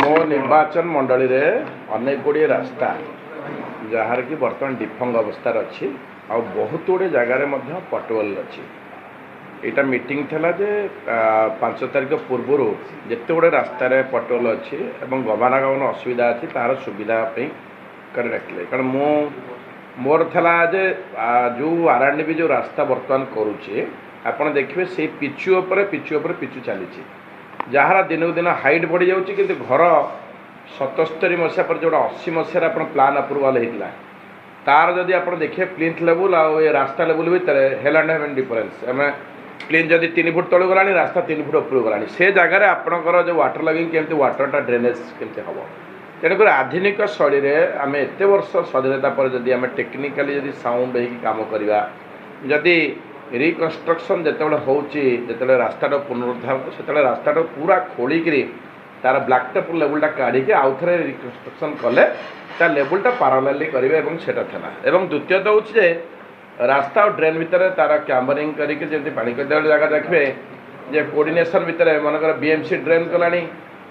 मो निर्वाचन मंडली रे अनेक गुड़िए रास्ता जार कि बर्तमान डिफंग अवस्था अच्छी आ बहुत गुड़े जगार पटवल अच्छी यहाँ मीटिंग थला जे 5 तारिख पूर्व जिते गुड़े रास्तार पटवल अच्छी गमनागमन असुविधा अच्छी तार सुविधा कर रखिले कारण मोर थला जे जो आरएनबी जो रास्ता बर्तमान करुचे आपड़ देखिए से पिचु पिचु चली जार दिन दिन हाइट बढ़ी जाऊँगी कि घर 77 मसीहा पर जोड़ा 80 मसीह प्लान अप्रुवाल होता तार जदि आप देखिए प्लिंथ लेवल आ रास्ता लेवल भितर हेल एंड हेवन डिफरेन्स आम प्लिंथ जदि 3 फुट तलू गला रास्ता 3 फुट उपरू गला से जगार आपंकर जो वाटर लगिंग केमती वाटरटा ड्रेनेज केमती हम तेणुक आधुनिक शैली में आम एत वर्ष स्वाधीनता पर जदि आम टेक्निकाली जदि साउंड हो काम करवा जदि रिकन्स्ट्रक्शन जिते होते रास्ता पुनरुद्धार से रास्ता पूरा खोलिक तार ब्लैक टॉप लेवलटा काढ़ी आउ थे रिकन्स्ट्रक्शन कले तार लेवलटा पारालेली करेंगे एवं द्वितीय तो हूँ रास्ता और ड्रेन भितर तार कैम्बरिंग करके पानी जगह देखिए जे कोऑर्डिनेशन भितर मनकर बीएमसी ड्रेन कलानी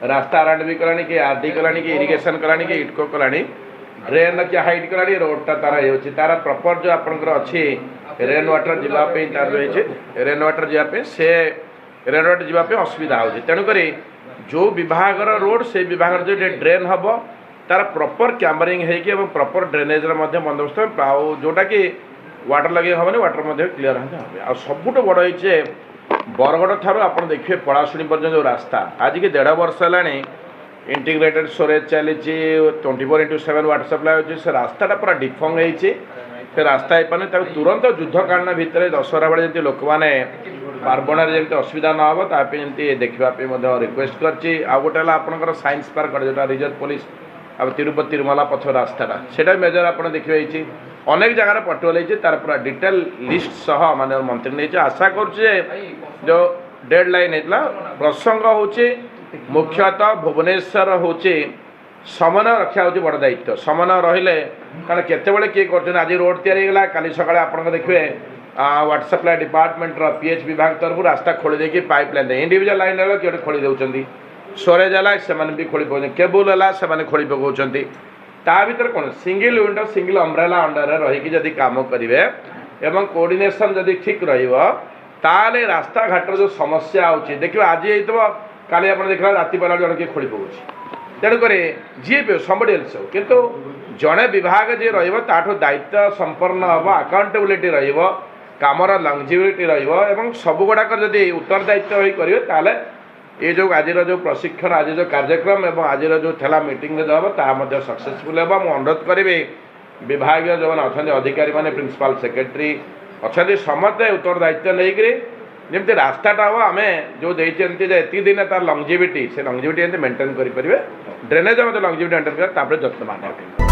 रास्ता आरएनबी कलानी कि आरडी कलानी कि इरिगेशन कलानी कि इटको कलानी ड्रेन की हाइट कलानी रोडटा तार हो तार प्रॉपर जो आपंकर अच्छी रेन वाटर जावाई तार रही रेन वाटर जावाई से रेन वाटर जावाई असुविधा हो तेणुक जो विभाग रोड से विभाग जो ड्रेन हम तार प्रॉपर कैम्बरिंग हो प्रॉपर ड्रेनेज बंदोबस्त जोटा कि वाटर लगे हम वाटर क्लीयर हम सबुठ बड़ हो बरगढ़ ठार आप देखिए पलाशुणी पर्यटन जो रास्ता आज की 1.5 वर्ष है इंटीग्रेटेड स्टोरेज चली 24/7 वाटर सप्लाई अच्छे से रास्ताटा पूरा डिफंग हो रास्ता हो पाने तुरंत युद्धकालीन भितर दशहरा बेले जमी लोक मैंने पार्वण जमी असुविधा न हो ताकि देखापी रिक्वेस्ट करछि आ गोटे आपंकर साइंस पार्क जो रिजर्व पुलिस अब तिरुपति तिरुमला पथ रास्ताटा से मेजर आप देखिए अनेक जगार पटुआल तार पूरा डिटेल लिस्ट सह माननीय मंत्री नहीं आशा करुचे जो डेडलाइन होता प्रसंग हूँ मुख्यतः भुवनेश्वर हूँ समन्वय रखा हूँ बड़ दायित्व समन्वय रहिले कारण केतबेले किए कर आज रोड तैयारी काली सकाଳେ आप देखिए वाटर सप्लाई डिपार्टमेंट पीएच विभाग तरफ रास्ता खोली देखिए पाइप लाइन इंडिविजुअल लाइन है किए खोली दौरान स्टोरेज है भी खोली पकाउछन केबुल है खोली पकाउछन ता भीतर कौन single window single umbrella under रही जदि काम करेंगे एवं कोऑर्डिनेशन जदि ठीक ताले रास्ता घाटर जो समस्या होची देखिए आज हो काली आप देखा राति बेला जन किए खोली पकाउछ तेणुक जी भी समबडी एल्स हो किंतु जड़े विभाग जी रो दायित्व संपन्न हम अकाउंटेबिलिटी रमर लंगजिविटी रबू गुड़ाक जदि उत्तरदायित्व हो करेंगे ये जो आज जो प्रशिक्षण आज जो कार्यक्रम एवं आज जो थेला मीटिंग जो हम ता सक्सेसफुल है मुझे अनुरोध करी विभाग जो अच्छा अधिकारी माने प्रिंसिपल सेक्रेटरी अच्छा समस्ते उत्तरदायित्व नहीं जमी रास्ताटा हम आम जो देती दिन तार लंगजिविटी से लंगजिविटी मेंटेन करेंगे ड्रेनेज लंगजिविटी मेंटेन कर जत्न मान